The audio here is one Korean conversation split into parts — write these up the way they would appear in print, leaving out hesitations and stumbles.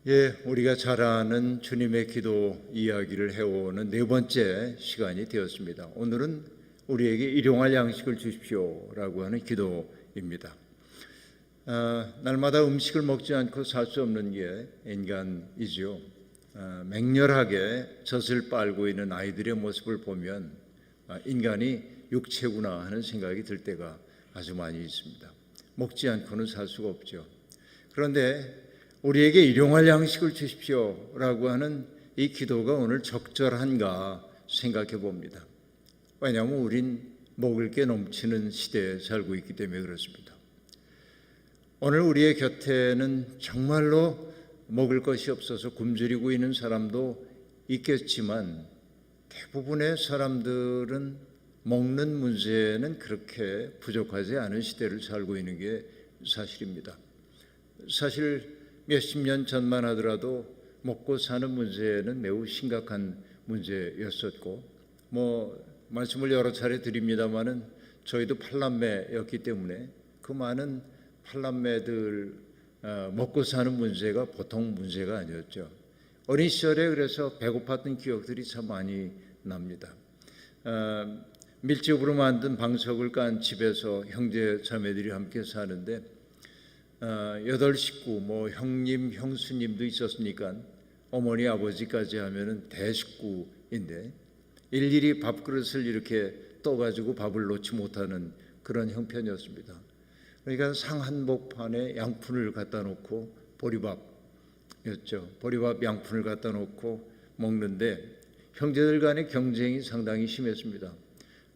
우리가 잘 아는 주님의 기도 이야기를 해오는 네 번째 시간이 되었습니다. 오늘은 우리에게 일용할 양식을 주십시오라고 하는 기도입니다. 날마다 음식을 먹지 않고 살 수 없는 게 인간이죠. 맹렬하게 젖을 빨고 있는 아이들의 모습을 보면 인간이 육체구나 하는 생각이 들 때가 아주 많이 있습니다. 먹지 않고는 살 수가 없죠. 그런데 우리에게 일용할 양식을 주십시오라고 하는 이 기도가 오늘 적절한가 생각해 봅니다. 왜냐하면 우린 먹을 게 넘치는 시대에 살고 있기 때문에 그렇습니다. 오늘 우리의 곁에는 정말로 먹을 것이 없어서 굶주리고 있는 사람도 있겠지만 대부분의 사람들은 먹는 문제는 그렇게 부족하지 않은 시대를 살고 있는 게 사실입니다. 사실 몇십 년 전만 하더라도 먹고 사는 문제는 매우 심각한 문제였었고, 말씀을 여러 차례 드립니다마는 저희도 8남매였기 때문에 그 많은 8남매들 먹고 사는 문제가 보통 문제가 아니었죠. 어린 시절에 그래서 배고팠던 기억들이 참 많이 납니다. 밀집으로 만든 방석을 깐 집에서 형제 자매들이 함께 사는데 8식구 형님 형수님도 있었으니까 어머니 아버지까지 하면은 대식구인데 일일이 밥그릇을 이렇게 떠가지고 밥을 놓지 못하는 그런 형편이었습니다. 그러니까 상한복판에 양푼을 갖다 놓고 보리밥이었죠. 보리밥 양푼을 갖다 놓고 먹는데 형제들 간의 경쟁이 상당히 심했습니다.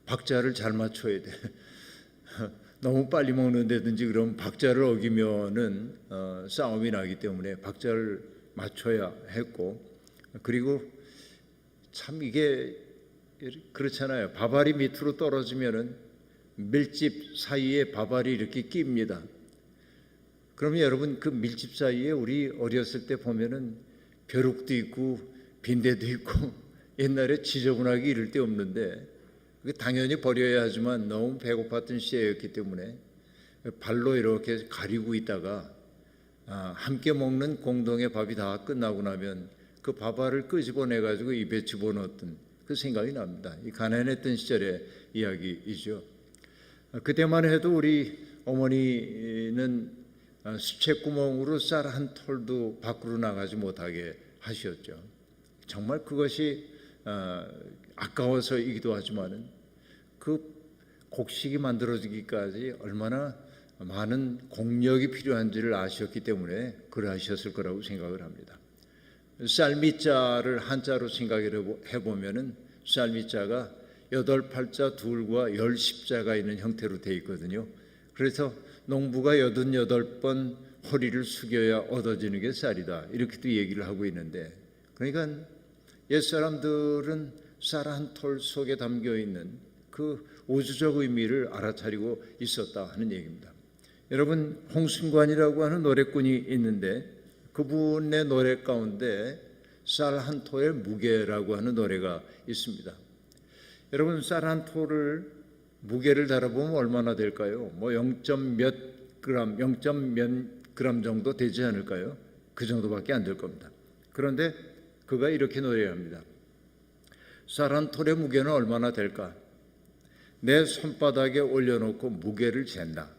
박자를 잘 맞춰야 돼. 너무 빨리 먹는다든지 그러면 박자를 어기면은 싸움이 나기 때문에 박자를 맞춰야 했고, 그리고 참 이게 그렇잖아요. 밥알이 밑으로 떨어지면은 밀집 사이에 밥알이 이렇게 낍니다. 그러면 여러분 그 밀집 사이에 우리 어렸을 때 보면은 벼룩도 있고 빈대도 있고 옛날에 지저분하게 이럴 데 없는데 당연히 버려야 하지만 너무 배고팠던 시대였기 때문에 발로 이렇게 가리고 있다가 함께 먹는 공동의 밥이 다 끝나고 나면 그 밥알을 끄집어내가지고 입에 집어넣었던 그 생각이 납니다. 이 가난했던 시절의 이야기이죠. 그때만 해도 우리 어머니는 수채구멍으로 쌀 한 톨도 밖으로 나가지 못하게 하셨죠. 정말 그것이 아까워서이기도 하지만은 그 곡식이 만들어지기까지 얼마나 많은 공력이 필요한지를 아셨기 때문에 그러하셨을 거라고 생각을 합니다. 쌀미자를 한자로 생각해 보면은 쌀미자가 8팔자 둘과 10십자가 있는 형태로 되어 있거든요. 그래서 농부가 88번 허리를 숙여야 얻어지는 게 쌀이다, 이렇게도 얘기를 하고 있는데, 그러니까 옛사람들은 쌀 한 톨 속에 담겨있는 그 우주적 의미를 알아차리고 있었다 하는 얘기입니다. 여러분, 홍순관이라고 하는 노래꾼이 있는데 그분의 노래 가운데 쌀 한 톨의 무게라고 하는 노래가 있습니다. 여러분, 쌀 한 톨을 무게를 달아보면 얼마나 될까요? 0.몇 그램 정도 되지 않을까요? 그 정도밖에 안 될 겁니다. 그런데 그가 이렇게 노래합니다. 쌀 한 톨의 무게는 얼마나 될까? 내 손바닥에 올려놓고 무게를 잰다.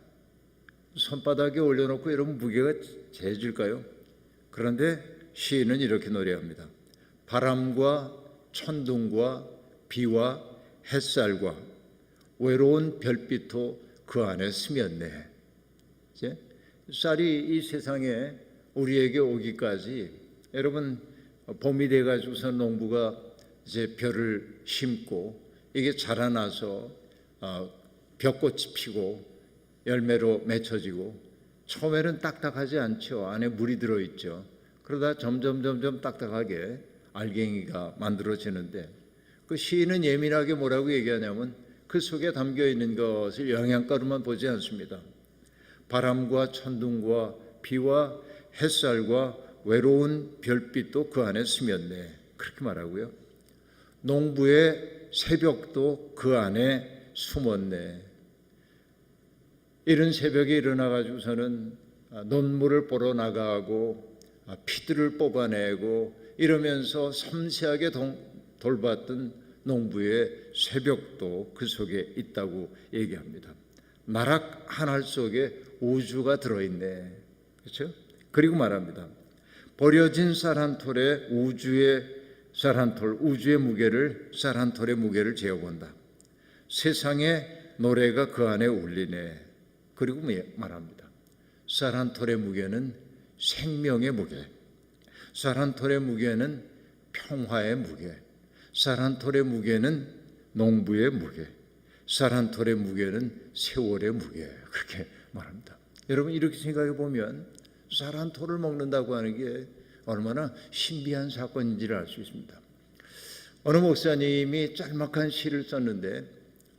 손바닥에 올려놓고 여러분 무게가 재질까요? 그런데 시인은 이렇게 노래합니다. 바람과 천둥과 비와 햇살과 외로운 별빛도 그 안에 스며네. 쌀이 이 세상에 우리에게 오기까지 여러분 봄이 돼가지고서 농부가 이제 벼를 심고 이게 자라나서 벼꽃이 피고 열매로 맺혀지고 처음에는 딱딱하지 않죠. 안에 물이 들어있죠. 그러다 점점 딱딱하게 알갱이가 만들어지는데 그 시인은 예민하게 뭐라고 얘기하냐면 그 속에 담겨있는 것을 영양가로만 보지 않습니다. 바람과 천둥과 비와 햇살과 외로운 별빛도 그 안에 스며네, 그렇게 말하고요. 농부의 새벽도 그 안에 숨었네. 이른 새벽에 일어나 가지고서는 논물을 보러 나가고 피들을 뽑아내고 이러면서 섬세하게 돌봤던 농부의 새벽도 그 속에 있다고 얘기합니다. 나락 한 알 속에 우주가 들어있네. 그렇죠? 그리고 말합니다. 버려진 쌀 한 톨에 우주의 무게를, 쌀 한 톨의 무게를 재어본다. 세상의 노래가 그 안에 울리네. 그리고 말합니다. 쌀 한 톨의 무게는 생명의 무게, 쌀 한 톨의 무게는 평화의 무게, 쌀 한 톨의 무게는 농부의 무게, 쌀 한 톨의 무게는 세월의 무게. 그렇게 말합니다. 여러분, 이렇게 생각해 보면 쌀 한 톨을 먹는다고 하는 게 얼마나 신비한 사건인지를 알 수 있습니다. 어느 목사님이 짤막한 시를 썼는데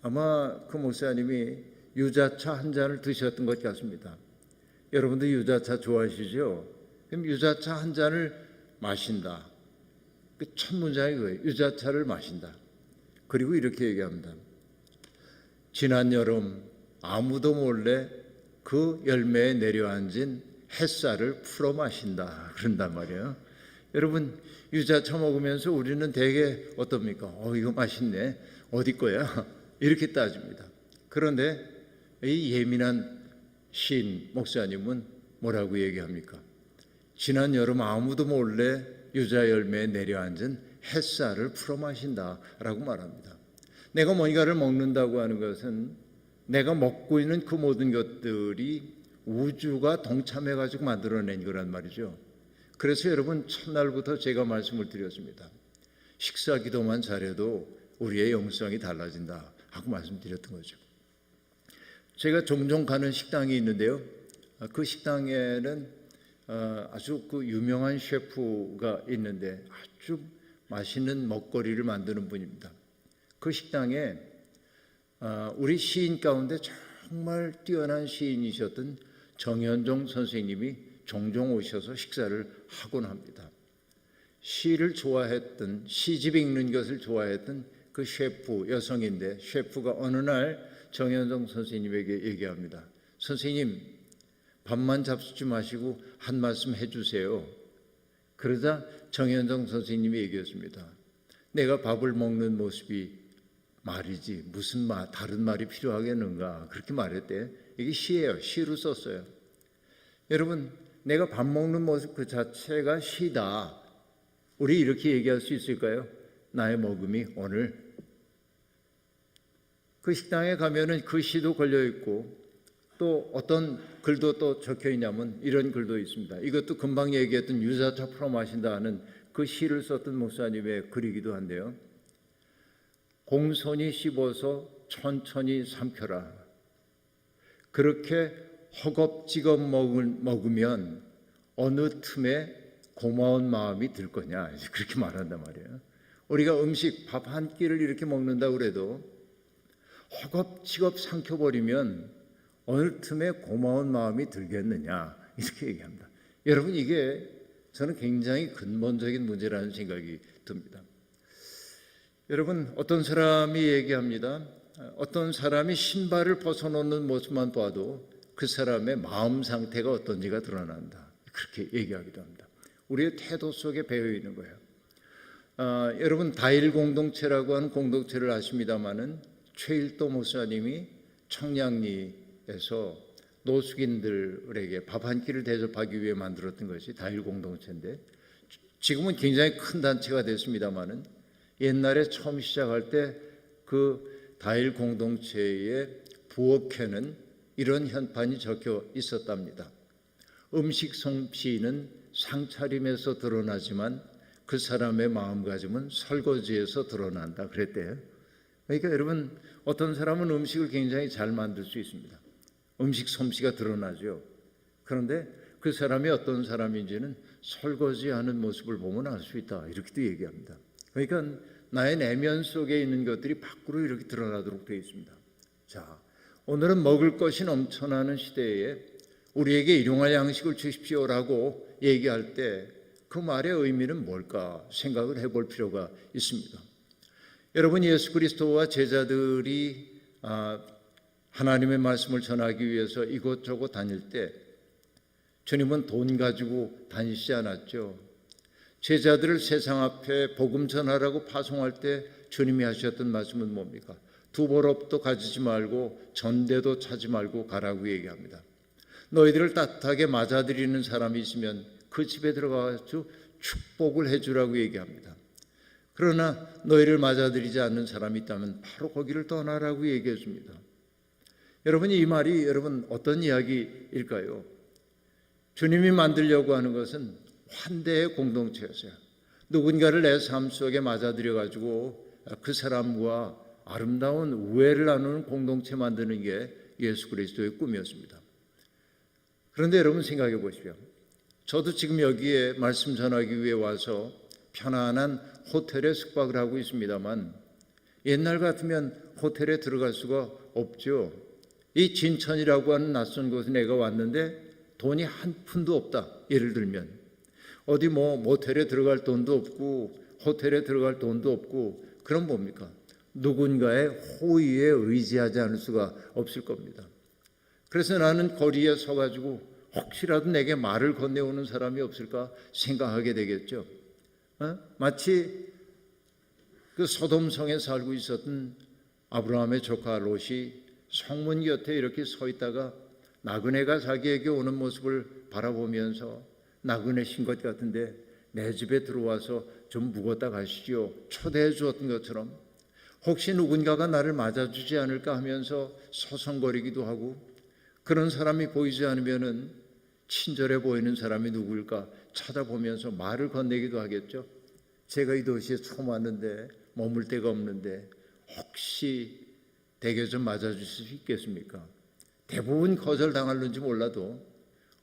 아마 그 목사님이 유자차 한 잔을 드셨던 것 같습니다. 여러분도 유자차 좋아하시죠? 그럼 유자차 한 잔을 마신다. 그 첫 문장이 그거예요. 유자차를 마신다. 그리고 이렇게 얘기합니다. 지난 여름 아무도 몰래 그 열매에 내려앉은 햇살을 풀어 마신다. 그런단 말이에요. 여러분, 유자차 먹으면서 우리는 되게 어떻습니까? 이거 맛있네. 어디 거야? 이렇게 따집니다. 그런데 이 예민한 시인 목사님은 뭐라고 얘기합니까? 지난 여름 아무도 몰래 유자 열매에 내려앉은 햇살을 풀어 마신다라고 말합니다. 내가 뭔가를 먹는다고 하는 것은 내가 먹고 있는 그 모든 것들이 우주가 동참해가지고 만들어낸 거란 말이죠. 그래서 여러분, 첫날부터 제가 말씀을 드렸습니다. 식사 기도만 잘해도 우리의 영성이 달라진다 하고 말씀드렸던 거죠. 제가 종종 가는 식당이 있는데요. 그 식당에는 아주 그 유명한 셰프가 있는데 아주 맛있는 먹거리를 만드는 분입니다. 그 식당에 우리 시인 가운데 정말 뛰어난 시인이셨던 정현종 선생님이 종종 오셔서 식사를 하곤 합니다. 시를 좋아했던, 시집 읽는 것을 좋아했던 그 셰프 여성인데 셰프가 어느 날 정현종 선생님에게 얘기합니다. 선생님, 밥만 잡수지 마시고 한 말씀 해주세요. 그러자 정현종 선생님이 얘기했습니다. 내가 밥을 먹는 모습이 말이지 무슨 다른 말이 필요하겠는가, 그렇게 말했대. 이게 시예요. 시로 썼어요. 여러분, 내가 밥 먹는 모습 그 자체가 시다. 우리 이렇게 얘기할 수 있을까요? 나의 먹음이 오늘. 그 식당에 가면은 그 시도 걸려 있고 또 어떤 글도 또 적혀 있냐면 이런 글도 있습니다. 이것도 금방 얘기했던 유자차 풀어 마신다 하는 그 시를 썼던 목사님의 글이기도 한데요. 공손히 씹어서 천천히 삼켜라. 그렇게 허겁지겁 먹으면 어느 틈에 고마운 마음이 들 거냐, 그렇게 말한단 말이에요. 우리가 음식 밥 한 끼를 이렇게 먹는다고 그래도 허겁지겁 삼켜버리면 어느 틈에 고마운 마음이 들겠느냐, 이렇게 얘기합니다. 여러분, 이게 저는 굉장히 근본적인 문제라는 생각이 듭니다. 여러분, 어떤 사람이 얘기합니다. 어떤 사람이 신발을 벗어놓는 모습만 봐도 그 사람의 마음 상태가 어떤지가 드러난다, 그렇게 얘기하기도 합니다. 우리의 태도 속에 배어 있는 거예요. 여러분, 다일 공동체라고 하는 공동체를 아십니다마는 최일도 목사님이 청량리에서 노숙인들에게 밥 한 끼를 대접하기 위해 만들었던 것이 다일 공동체인데 지금은 굉장히 큰 단체가 됐습니다마는 옛날에 처음 시작할 때 그 다일 공동체의 부엌에는 이런 현판이 적혀 있었답니다. 음식 솜씨는 상차림에서 드러나지만 그 사람의 마음가짐은 설거지에서 드러난다, 그랬대요. 그러니까 여러분, 어떤 사람은 음식을 굉장히 잘 만들 수 있습니다. 음식 솜씨가 드러나죠. 그런데 그 사람이 어떤 사람인지는 설거지하는 모습을 보면 알 수 있다, 이렇게도 얘기합니다. 그러니까 나의 내면 속에 있는 것들이 밖으로 이렇게 드러나도록 되어 있습니다. 자, 오늘은 먹을 것이 넘쳐나는 시대에 우리에게 일용할 양식을 주십시오라고 얘기할 때 그 말의 의미는 뭘까 생각을 해볼 필요가 있습니다. 여러분, 예수 그리스도와 제자들이 하나님의 말씀을 전하기 위해서 이곳저곳 다닐 때 주님은 돈 가지고 다니시지 않았죠. 제자들을 세상 앞에 복음 전하라고 파송할 때 주님이 하셨던 말씀은 뭡니까? 두 보럽도 가지지 말고 전대도 차지 말고 가라고 얘기합니다. 너희들을 따뜻하게 맞아들이는 사람이 있으면 그 집에 들어가서 축복을 해주라고 얘기합니다. 그러나 너희를 맞아들이지 않는 사람이 있다면 바로 거기를 떠나라고 얘기해 줍니다. 여러분, 이 말이 여러분 어떤 이야기일까요? 주님이 만들려고 하는 것은 환대의 공동체였어요. 누군가를 내 삶 속에 맞아들여 가지고 그 사람과 아름다운 우애를 나누는 공동체 만드는 게 예수 그리스도의 꿈이었습니다. 그런데 여러분 생각해 보십시오. 저도 지금 여기에 말씀 전하기 위해 와서 편안한 호텔에 숙박을 하고 있습니다만 옛날 같으면 호텔에 들어갈 수가 없죠. 이 진천이라고 하는 낯선 곳에 내가 왔는데 돈이 한 푼도 없다. 예를 들면 어디 모텔에 들어갈 돈도 없고 호텔에 들어갈 돈도 없고 그럼 뭡니까? 누군가의 호의에 의지하지 않을 수가 없을 겁니다. 그래서 나는 거리에 서가지고 혹시라도 내게 말을 건네오는 사람이 없을까 생각하게 되겠죠. 마치 그 소돔성에 살고 있었던 아브라함의 조카 롯이 성문 곁에 이렇게 서 있다가 나그네가 자기에게 오는 모습을 바라보면서 나그네신 것 같은데 내 집에 들어와서 좀 묵었다 가시지요. 초대해 주었던 것처럼 혹시 누군가가 나를 맞아주지 않을까 하면서 서성거리기도 하고 그런 사람이 보이지 않으면은 친절해 보이는 사람이 누구일까 찾아보면서 말을 건네기도 하겠죠. 제가 이 도시에 처음 왔는데 머물 데가 없는데 혹시 댁에 좀 맞아주실 수 있겠습니까? 대부분 거절당할는지 몰라도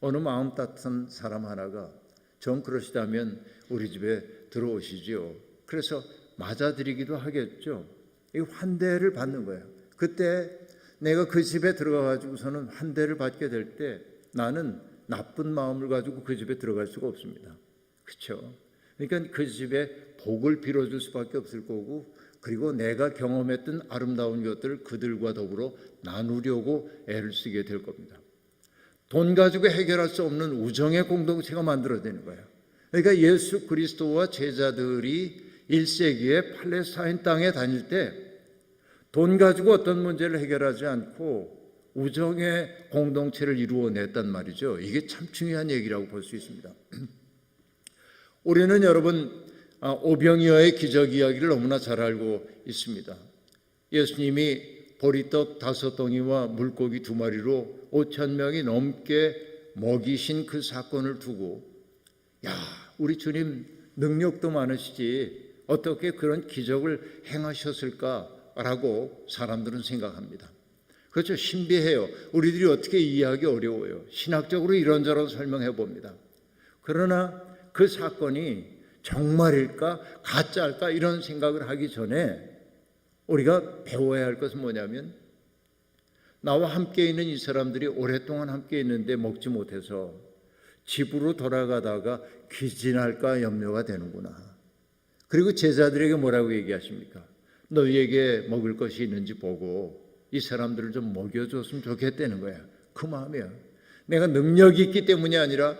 어느 마음 따뜻한 사람 하나가 좀 그러시다면 우리 집에 들어오시지요. 그래서 맞아들이기도 하겠죠. 이 환대를 받는 거예요. 그때 내가 그 집에 들어가 가지고서는 환대를 받게 될 때 나는 나쁜 마음을 가지고 그 집에 들어갈 수가 없습니다. 그렇죠? 그러니까 그 집에 복을 빌어줄 수밖에 없을 거고 그리고 내가 경험했던 아름다운 것들을 그들과 더불어 나누려고 애를 쓰게 될 겁니다. 돈 가지고 해결할 수 없는 우정의 공동체가 만들어지는 거예요. 그러니까 예수 그리스도와 제자들이 1세기에 팔레스타인 땅에 다닐 때 돈 가지고 어떤 문제를 해결하지 않고 우정의 공동체를 이루어냈단 말이죠. 이게 참 중요한 얘기라고 볼 수 있습니다. 우리는 여러분 오병이어의 기적 이야기를 너무나 잘 알고 있습니다. 예수님이 보리떡 5덩이와 물고기 2마리로 5,000명이 넘게 먹이신 그 사건을 두고 우리 주님 능력도 많으시지 어떻게 그런 기적을 행하셨을까라고 사람들은 생각합니다. 그렇죠. 신비해요. 우리들이 어떻게 이해하기 어려워요. 신학적으로 이런저런 설명해 봅니다. 그러나 그 사건이 정말일까 가짜일까 이런 생각을 하기 전에 우리가 배워야 할 것은 뭐냐면 나와 함께 있는 이 사람들이 오랫동안 함께 있는데 먹지 못해서 집으로 돌아가다가 귀진할까 염려가 되는구나. 그리고 제자들에게 뭐라고 얘기하십니까? 너희에게 먹을 것이 있는지 보고 이 사람들을 좀 먹여줬으면 좋겠다는 거야. 그 마음이야. 내가 능력이 있기 때문이 아니라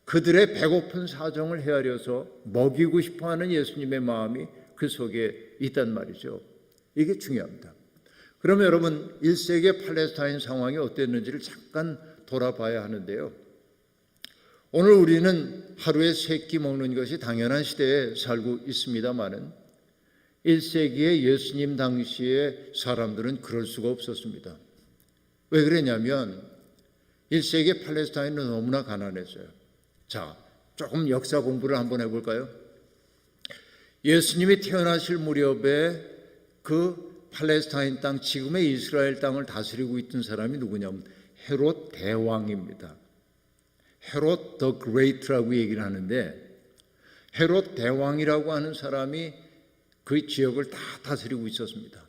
그들의 배고픈 사정을 헤아려서 먹이고 싶어하는 예수님의 마음이 그 속에 있단 말이죠. 이게 중요합니다. 그러면 여러분 1세기의 팔레스타인 상황이 어땠는지를 잠깐 돌아봐야 하는데요. 오늘 우리는 하루에 3끼 먹는 것이 당연한 시대에 살고 있습니다마는 1세기의 예수님 당시의 사람들은 그럴 수가 없었습니다. 왜 그랬냐면 1세기의 팔레스타인은 너무나 가난했어요. 자, 조금 역사 공부를 한번 해볼까요? 예수님이 태어나실 무렵에 그 팔레스타인 땅, 지금의 이스라엘 땅을 다스리고 있던 사람이 누구냐면 헤롯 대왕입니다. 헤롯 더 그레이트라고 얘기를 하는데 헤롯 대왕이라고 하는 사람이 그 지역을 다 다스리고 있었습니다.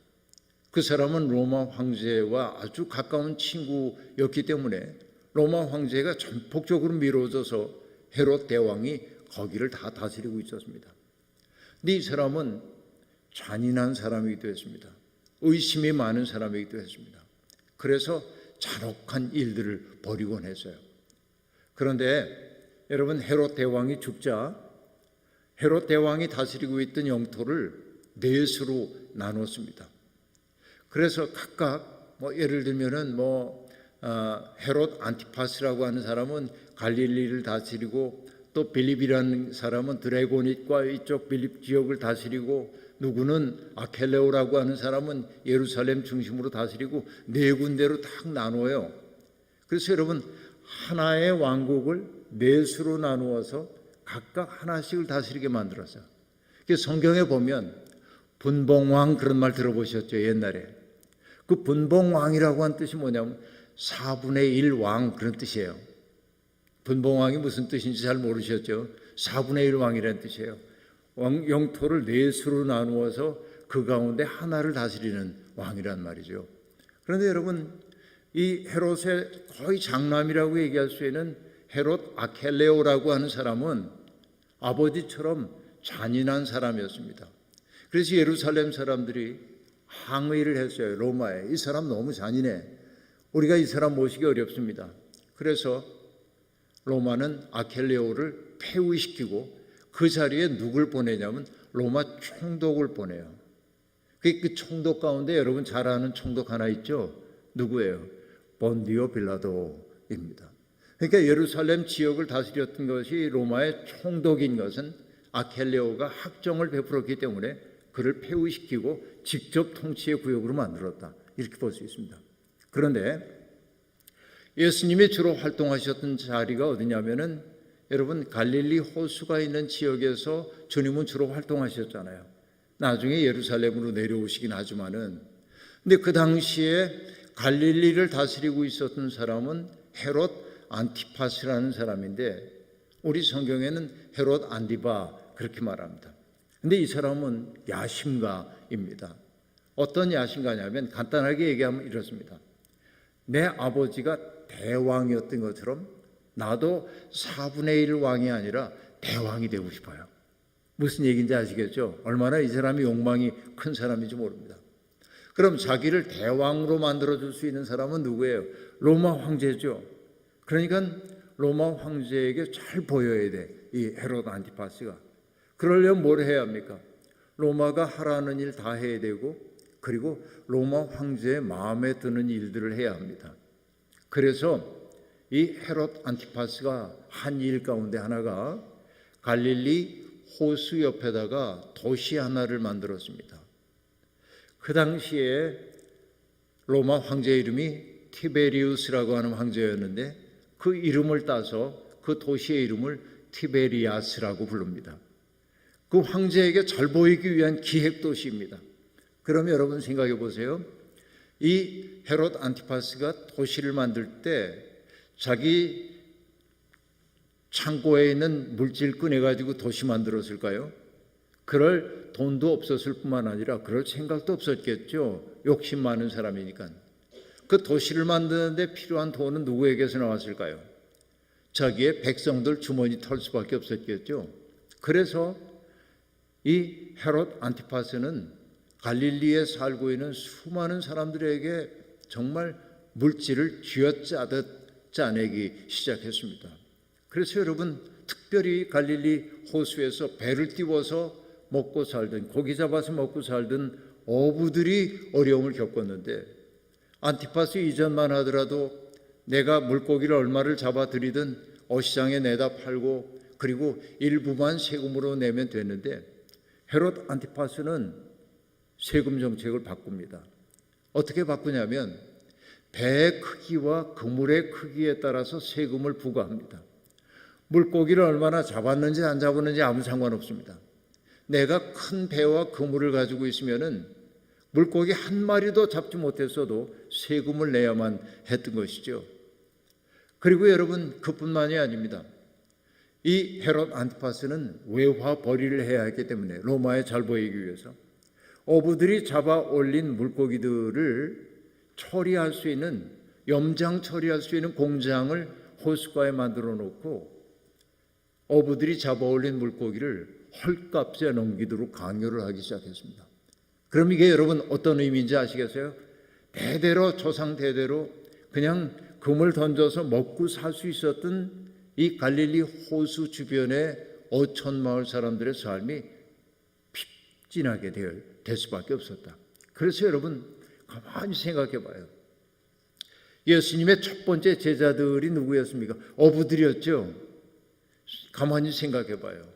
그 사람은 로마 황제와 아주 가까운 친구였기 때문에 로마 황제가 전폭적으로 미뤄져서 헤롯 대왕이 거기를 다 다스리고 있었습니다. 근데 이 사람은 잔인한 사람이기도 했습니다. 의심이 많은 사람이기도 했습니다. 그래서 잔혹한 일들을 벌이곤 했어요. 그런데 여러분, 헤롯 대왕이 죽자 헤롯 대왕이 다스리고 있던 영토를 넷으로 나눴습니다. 그래서 각각 예를 들면은 헤롯 안티파스라고 하는 사람은 갈릴리를 다스리고, 또 빌립이라는 사람은 드래곤잇과 이쪽 빌립 지역을 다스리고, 누구는 아켈레오라고 하는 사람은 예루살렘 중심으로 다스리고, 네 군데로 딱 나누어요. 그래서 여러분, 하나의 왕국을 넷으로 나누어서 각각 하나씩을 다스리게 만들었어요. 성경에 보면 분봉왕 그런 말 들어보셨죠? 옛날에 그 분봉왕이라고 한 뜻이 뭐냐면 4분의 1 왕 그런 뜻이에요. 분봉왕이 무슨 뜻인지 잘 모르셨죠? 4분의 1 왕이라는 뜻이에요. 영토를 넷으로 나누어서 그 가운데 하나를 다스리는 왕이란 말이죠. 그런데 여러분, 이 헤롯의 거의 장남이라고 얘기할 수 있는 헤롯 아켈레오라고 하는 사람은 아버지처럼 잔인한 사람이었습니다. 그래서 예루살렘 사람들이 항의를 했어요. 로마에, 이 사람 너무 잔인해, 우리가 이 사람 모시기 어렵습니다. 그래서 로마는 아켈레오를 폐위시키고 그 자리에 누굴 보내냐면 로마 총독을 보내요. 그 총독 가운데 여러분 잘 아는 총독 하나 있죠? 누구예요? 본디오 빌라도입니다. 그러니까 예루살렘 지역을 다스렸던 것이 로마의 총독인 것은 아켈레오가 학정을 베풀었기 때문에 그를 폐위시키고 직접 통치의 구역으로 만들었다, 이렇게 볼 수 있습니다. 그런데 예수님이 주로 활동하셨던 자리가 어디냐면은 여러분, 갈릴리 호수가 있는 지역에서 주님은 주로 활동하셨잖아요. 나중에 예루살렘으로 내려오시긴 하지만은, 근데 그 당시에 갈릴리를 다스리고 있었던 사람은 헤롯 안티파스라는 사람인데, 우리 성경에는 헤롯 안디바 그렇게 말합니다. 근데 이 사람은 야심가입니다. 어떤 야심가냐면 간단하게 얘기하면 이렇습니다. 내 아버지가 대왕이었던 것처럼 나도 4분의 1 왕이 아니라 대왕이 되고 싶어요. 무슨 얘기인지 아시겠죠? 얼마나 이 사람이 욕망이 큰 사람인지 모릅니다. 그럼 자기를 대왕으로 만들어줄 수 있는 사람은 누구예요? 로마 황제죠. 그러니까 로마 황제에게 잘 보여야 돼, 이 헤롯 안티파스가. 그러려면 뭘 해야 합니까? 로마가 하라는 일 다 해야 되고, 그리고 로마 황제의 마음에 드는 일들을 해야 합니다. 그래서 이 헤롯 안티파스가 한 일 가운데 하나가 갈릴리 호수 옆에다가 도시 하나를 만들었습니다. 그 당시에 로마 황제 이름이 티베리우스라고 하는 황제였는데, 그 이름을 따서 그 도시의 이름을 티베리아스라고 부릅니다. 그 황제에게 잘 보이기 위한 기획 도시입니다. 그러면 여러분 생각해 보세요. 이 헤롯 안티파스가 도시를 만들 때 자기 창고에 있는 물질 꺼내가지고 도시 만들었을까요? 그럴 돈도 없었을 뿐만 아니라 그럴 생각도 없었겠죠. 욕심 많은 사람이니까. 그 도시를 만드는데 필요한 돈은 누구에게서 나왔을까요? 자기의 백성들 주머니 털 수밖에 없었겠죠. 그래서 이 헤롯 안티파스는 갈릴리에 살고 있는 수많은 사람들에게 정말 물질을 쥐어짜듯 짜내기 시작했습니다. 그래서 여러분, 특별히 갈릴리 호수에서 배를 띄워서 먹고 살던, 고기 잡아서 먹고 살던 어부들이 어려움을 겪었는데, 안티파스 이전만 하더라도 내가 물고기를 얼마를 잡아들이든 어시장에 내다 팔고 그리고 일부만 세금으로 내면 되는데, 헤롯 안티파스는 세금 정책을 바꿉니다. 어떻게 바꾸냐면 배의 크기와 그물의 크기에 따라서 세금을 부과합니다. 물고기를 얼마나 잡았는지 안 잡았는지 아무 상관없습니다. 내가 큰 배와 그물을 가지고 있으면은 물고기 한 마리도 잡지 못했어도 세금을 내야만 했던 것이죠. 그리고 여러분, 그뿐만이 아닙니다. 이 헤롯 안티파스는 외화 벌이를 해야 했기 때문에 로마에 잘 보이기 위해서 어부들이 잡아 올린 물고기들을 처리할 수 있는, 염장 처리할 수 있는 공장을 호숫가에 만들어 놓고 어부들이 잡아 올린 물고기를 헐값에 넘기도록 강요를 하기 시작했습니다. 그럼 이게 여러분 어떤 의미인지 아시겠어요? 대대로, 조상 대대로 그냥 금을 던져서 먹고 살 수 있었던 이 갈릴리 호수 주변의 어촌 마을 사람들의 삶이 핍진하게 될 수밖에 없었다. 그래서 여러분 가만히 생각해 봐요. 예수님의 첫 번째 제자들이 누구였습니까? 어부들이었죠. 가만히 생각해 봐요.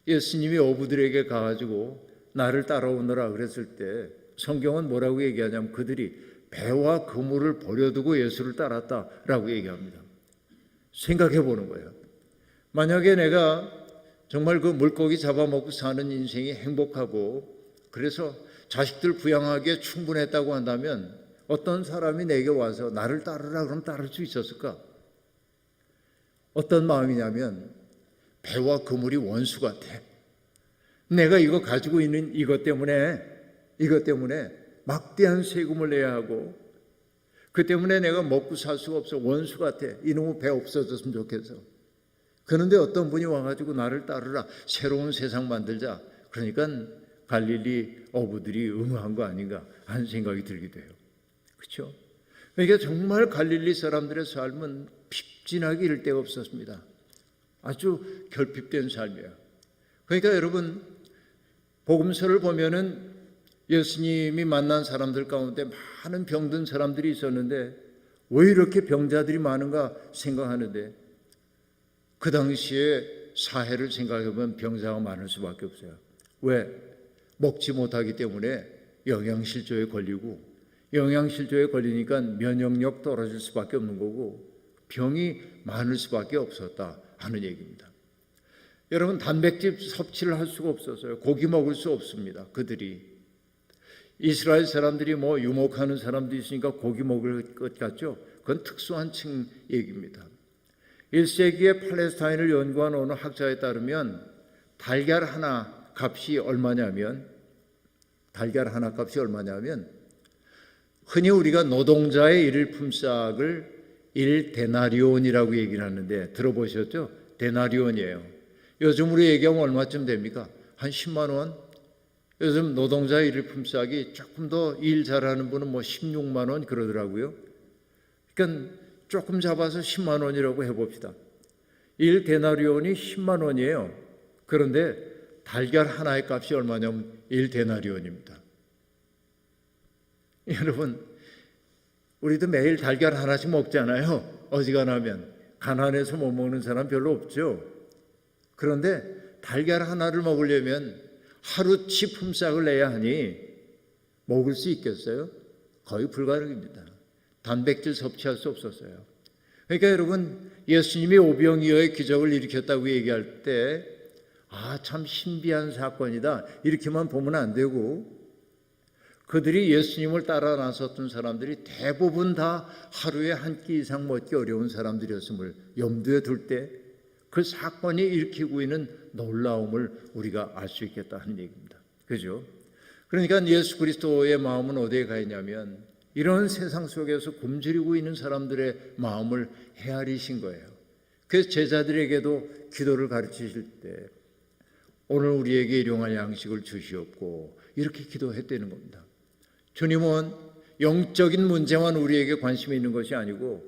예수님이 어부들에게 가가지고 나를 따라오너라 그랬을 때 성경은 뭐라고 얘기하냐면 그들이 배와 그물을 버려두고 예수를 따랐다라고 얘기합니다. 생각해 보는 거예요. 만약에 내가 정말 그 물고기 잡아먹고 사는 인생이 행복하고 그래서 자식들 부양하기에 충분했다고 한다면 어떤 사람이 내게 와서 나를 따르라 그러면 따를 수 있었을까? 어떤 마음이냐면 배와 그물이 원수 같아. 내가 이거 가지고 있는 이것 때문에 막대한 세금을 내야 하고 그 때문에 내가 먹고 살 수가 없어. 원수 같아. 이놈의 배 없어졌으면 좋겠어. 그런데 어떤 분이 와가지고 나를 따르라. 새로운 세상 만들자. 그러니까 갈릴리 어부들이 응한 거 아닌가 하는 생각이 들기도 해요. 그렇죠? 그러니까 정말 갈릴리 사람들의 삶은 핍진하기 이를 데가 없었습니다. 아주 결핍된 삶이에요. 그러니까 여러분 복음서를 보면은 예수님이 만난 사람들 가운데 많은 병든 사람들이 있었는데 왜 이렇게 병자들이 많은가 생각하는데 그 당시에 사회를 생각해보면 병자가 많을 수밖에 없어요. 왜? 먹지 못하기 때문에 영양실조에 걸리고 영양실조에 걸리니까 면역력 떨어질 수밖에 없는 거고 병이 많을 수밖에 없었다 하는 얘기입니다. 여러분 단백질 섭취를 할 수가 없었어요. 고기 먹을 수 없습니다. 그들이 이스라엘 사람들이 뭐 유목하는 사람도 있으니까 고기 먹을 것 같죠. 그건 특수한 층 얘기입니다. 1세기에 팔레스타인을 연구한 어느 학자에 따르면 달걀 하나 값이 얼마냐면 흔히 우리가 노동자의 일일 품삯을 1데나리온이라고 얘기를 하는데 들어보셨죠? 데나리온이에요. 요즘으로 얘기하면 얼마쯤 됩니까? 한 10만 원? 요즘 노동자의 일일 품삯이 조금 더 일 잘하는 분은 뭐 16만 원 그러더라고요. 그러니까 조금 잡아서 10만 원이라고 해봅시다. 1데나리온이 10만 원이에요. 그런데 달걀 하나의 값이 얼마냐면 1데나리온입니다. 여러분 우리도 매일 달걀 하나씩 먹잖아요. 어지간하면 가난해서 못 먹는 사람 별로 없죠. 그런데 달걀 하나를 먹으려면 하루치 품삯을 내야 하니 먹을 수 있겠어요? 거의 불가능입니다. 단백질 섭취할 수 없었어요. 그러니까 여러분 예수님이 오병이어의 기적을 일으켰다고 얘기할 때 참 신비한 사건이다 이렇게만 보면 안 되고 그들이 예수님을 따라 나섰던 사람들이 대부분 다 하루에 한 끼 이상 먹기 어려운 사람들이었음을 염두에 둘 때 그 사건이 일으키고 있는 놀라움을 우리가 알 수 있겠다 하는 얘기입니다. 그죠? 그러니까 예수 그리스도의 마음은 어디에 가 있냐면 이런 세상 속에서 굶주리고 있는 사람들의 마음을 헤아리신 거예요. 그래서 제자들에게도 기도를 가르치실 때 오늘 우리에게 일용할 양식을 주시옵고 이렇게 기도했다는 겁니다. 주님은 영적인 문제만 우리에게 관심이 있는 것이 아니고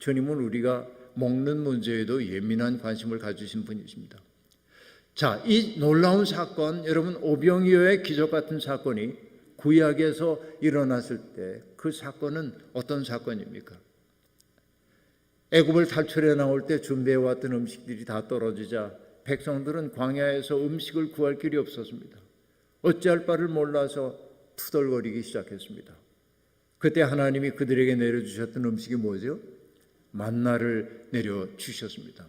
주님은 우리가 먹는 문제에도 예민한 관심을 가지신 분이십니다. 자, 이 놀라운 사건, 여러분 오병이어의 기적 같은 사건이 구약에서 일어났을 때 그 사건은 어떤 사건입니까? 애굽을 탈출해 나올 때 준비해왔던 음식들이 다 떨어지자 백성들은 광야에서 음식을 구할 길이 없었습니다. 어찌할 바를 몰라서 투덜거리기 시작했습니다. 그때 하나님이 그들에게 내려주셨던 음식이 뭐죠? 만나를 내려주셨습니다.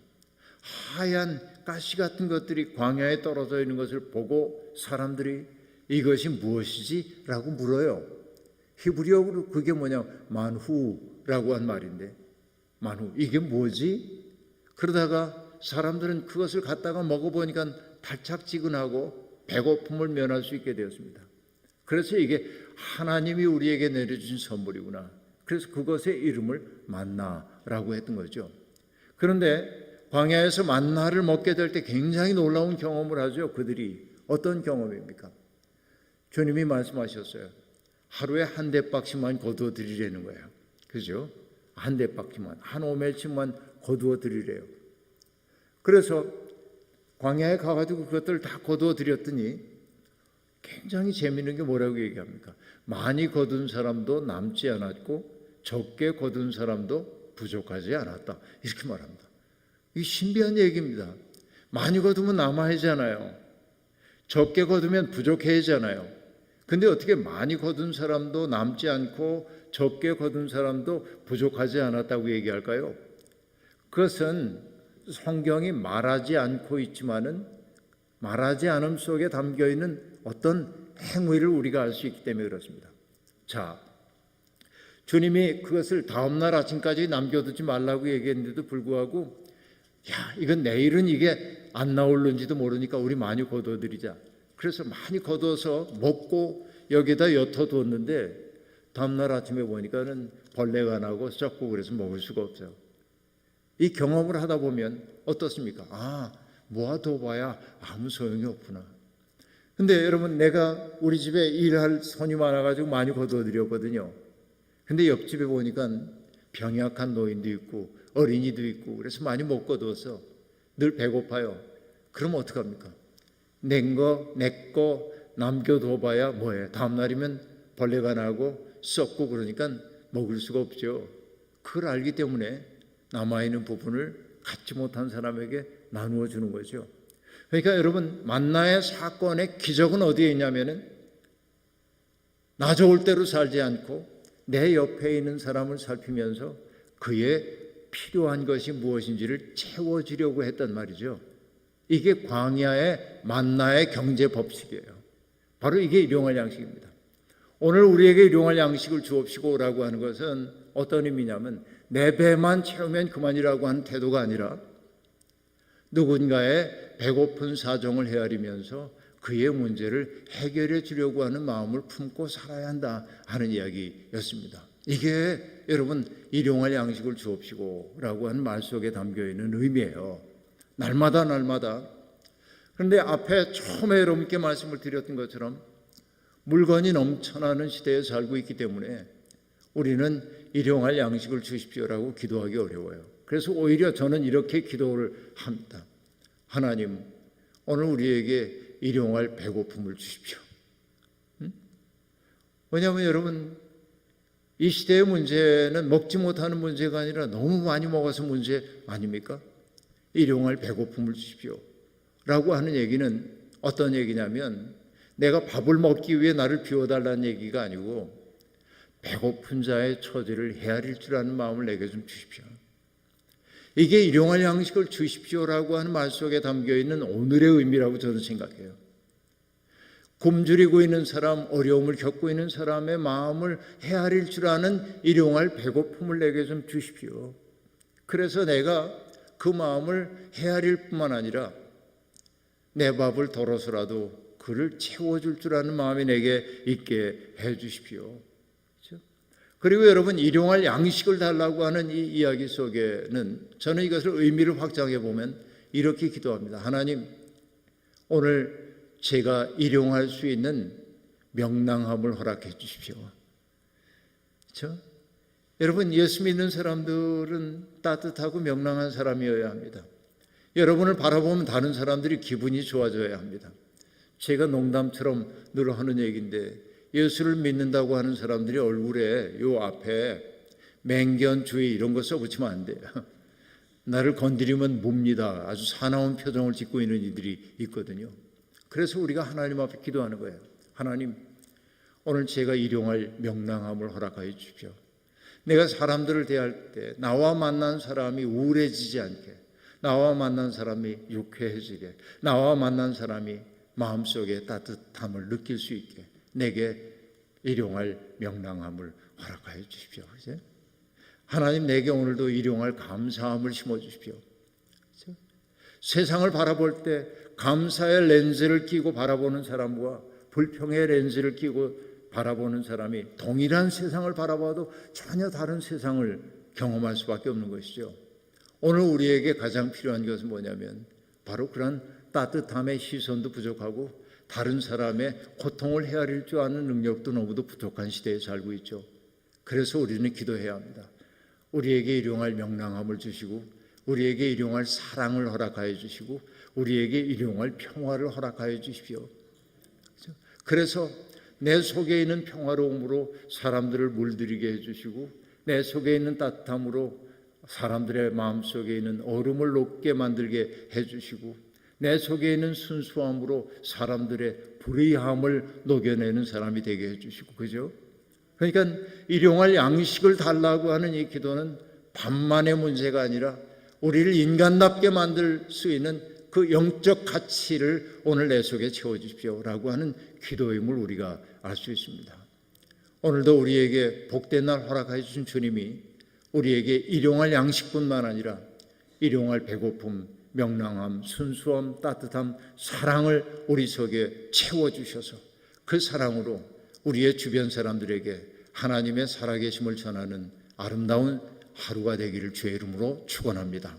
하얀 가시 같은 것들이 광야에 떨어져 있는 것을 보고 사람들이 이것이 무엇이지? 라고 물어요. 히브리어로 그게 뭐냐? 만후라고 한 말인데 만후 이게 뭐지? 그러다가 사람들은 그것을 갖다가 먹어보니까 달짝지근하고 배고픔을 면할 수 있게 되었습니다. 그래서 이게 하나님이 우리에게 내려주신 선물이구나. 그래서 그것의 이름을 만나라고 했던 거죠. 그런데 광야에서 만나를 먹게 될 때 굉장히 놀라운 경험을 하죠. 그들이 어떤 경험입니까? 주님이 말씀하셨어요. 하루에 한 대박씩만 거두어 드리라는 거예요. 그죠? 한 대박씩만, 한 오멜씩만 거두어 드리래요. 그래서 광야에 가가지고 그것들을 다 거두어 드렸더니 굉장히 재미있는 게 뭐라고 얘기합니까? 많이 거둔 사람도 남지 않았고 적게 거둔 사람도 부족하지 않았다. 이렇게 말합니다. 이 신비한 얘기입니다. 많이 거두면 남아야잖아요. 적게 거두면 부족해야잖아요. 근데 어떻게 많이 거둔 사람도 남지 않고 적게 거둔 사람도 부족하지 않았다고 얘기할까요? 그것은 성경이 말하지 않고 있지만은 말하지 않음 속에 담겨 있는 어떤 행위를 우리가 알 수 있기 때문에 그렇습니다. 자, 주님이 그것을 다음날 아침까지 남겨두지 말라고 얘기했는데도 불구하고 이건 내일은 이게 안 나올는지도 모르니까 우리 많이 거둬드리자. 그래서 많이 거둬서 먹고 여기다 옅어두었는데 다음날 아침에 보니까는 벌레가 나고 썩고 그래서 먹을 수가 없어요. 이 경험을 하다 보면 어떻습니까? 모아둬봐야 아무 소용이 없구나. 근데 여러분, 내가 우리 집에 일할 손이 많아가지고 많이 거둬드렸거든요. 근데 옆집에 보니까 병약한 노인도 있고 어린이도 있고 그래서 많이 못 거둬서 늘 배고파요. 그럼 어떡합니까? 내 거 남겨둬봐야 뭐해? 다음날이면 벌레가 나고 썩고 그러니까 먹을 수가 없죠. 그걸 알기 때문에 남아있는 부분을 갖지 못한 사람에게 나누어 주는 거죠. 그러니까 여러분, 만나의 사건의 기적은 어디에 있냐면은 나 좋을 대로 살지 않고 내 옆에 있는 사람을 살피면서 그의 필요한 것이 무엇인지를 채워주려고 했단 말이죠. 이게 광야의 만나의 경제 법칙이에요. 바로 이게 일용할 양식입니다. 오늘 우리에게 일용할 양식을 주옵시고 오라고 하는 것은 어떤 의미냐면 내 배만 채우면 그만이라고 하는 태도가 아니라 누군가의 배고픈 사정을 헤아리면서 그의 문제를 해결해 주려고 하는 마음을 품고 살아야 한다 하는 이야기였습니다. 이게 여러분 일용할 양식을 주옵시고 라고 하는 말 속에 담겨있는 의미예요. 날마다. 그런데 앞에 처음에 여러분께 말씀을 드렸던 것처럼 물건이 넘쳐나는 시대에 살고 있기 때문에 우리는 일용할 양식을 주십시오라고 기도하기 어려워요. 그래서 오히려 저는 이렇게 기도를 합니다. 하나님, 오늘 우리에게 일용할 배고픔을 주십시오. 왜냐하면 여러분, 이 시대의 문제는 먹지 못하는 문제가 아니라 너무 많이 먹어서 문제 아닙니까? 일용할 배고픔을 주십시오 라고 하는 얘기는 어떤 얘기냐면 내가 밥을 먹기 위해 나를 비워달라는 얘기가 아니고 배고픈 자의 처지를 헤아릴 줄 아는 마음을 내게 좀 주십시오. 이게 일용할 양식을 주십시오라고 하는 말 속에 담겨있는 오늘의 의미라고 저는 생각해요. 굶주리고 있는 사람, 어려움을 겪고 있는 사람의 마음을 헤아릴 줄 아는 일용할 배고픔을 내게 좀 주십시오. 그래서 내가 그 마음을 헤아릴 뿐만 아니라 내 밥을 덜어서라도 그를 채워줄 줄 아는 마음이 내게 있게 해 주십시오. 그렇죠? 그리고 여러분, 일용할 양식을 달라고 하는 이 이야기 속에는 저는 이것을 의미를 확장해 보면 이렇게 기도합니다. 하나님, 오늘 제가 일용할 수 있는 명랑함을 허락해 주십시오. 그렇죠? 여러분, 예수 믿는 사람들은 따뜻하고 명랑한 사람이어야 합니다. 여러분을 바라보면 다른 사람들이 기분이 좋아져야 합니다. 제가 농담처럼 늘 하는 얘기인데 예수를 믿는다고 하는 사람들이 얼굴에 요 앞에 맹견, 주의 이런 거 써붙이면 안 돼요. 나를 건드리면 뭡니다. 아주 사나운 표정을 짓고 있는 이들이 있거든요. 그래서 우리가 하나님 앞에 기도하는 거예요. 하나님, 오늘 제가 일용할 명랑함을 허락하여 주십시오. 내가 사람들을 대할 때 나와 만난 사람이 우울해지지 않게, 나와 만난 사람이 유쾌해지게, 나와 만난 사람이 마음속에 따뜻함을 느낄 수 있게 내게 일용할 명랑함을 허락하여 주십시오. 그죠? 하나님, 내게 오늘도 일용할 감사함을 심어주십시오. 그죠? 세상을 바라볼 때 감사의 렌즈를 끼고 바라보는 사람과 불평의 렌즈를 끼고 바라보는 사람이 동일한 세상을 바라봐도 전혀 다른 세상을 경험할 수밖에 없는 것이죠. 오늘 우리에게 가장 필요한 것은 뭐냐면 바로 그런 따뜻함의 시선도 부족하고 다른 사람의 고통을 헤아릴 줄 아는 능력도 너무도 부족한 시대에 살고 있죠. 그래서 우리는 기도해야 합니다. 우리에게 일용할 명랑함을 주시고 우리에게 일용할 사랑을 허락하여 주시고 우리에게 일용할 평화를 허락하여 주십시오. 그래서 내 속에 있는 평화로움으로 사람들을 물들이게 해주시고 내 속에 있는 따뜻함으로 사람들의 마음속에 있는 얼음을 녹게 만들게 해주시고 내 속에 있는 순수함으로 사람들의 불의함을 녹여내는 사람이 되게 해주시고, 그죠? 그러니까 일용할 양식을 달라고 하는 이 기도는 반만의 문제가 아니라 우리를 인간답게 만들 수 있는 그 영적 가치를 오늘 내 속에 채워주십시오라고 하는 기도임을 우리가 알 수 있습니다. 오늘도 우리에게 복된 날 허락해 주신 주님이 우리에게 일용할 양식뿐만 아니라 일용할 배고픔, 명랑함, 순수함, 따뜻함, 사랑을 우리 속에 채워주셔서 그 사랑으로 우리의 주변 사람들에게 하나님의 살아계심을 전하는 아름다운 하루가 되기를 주의 이름으로 축원합니다.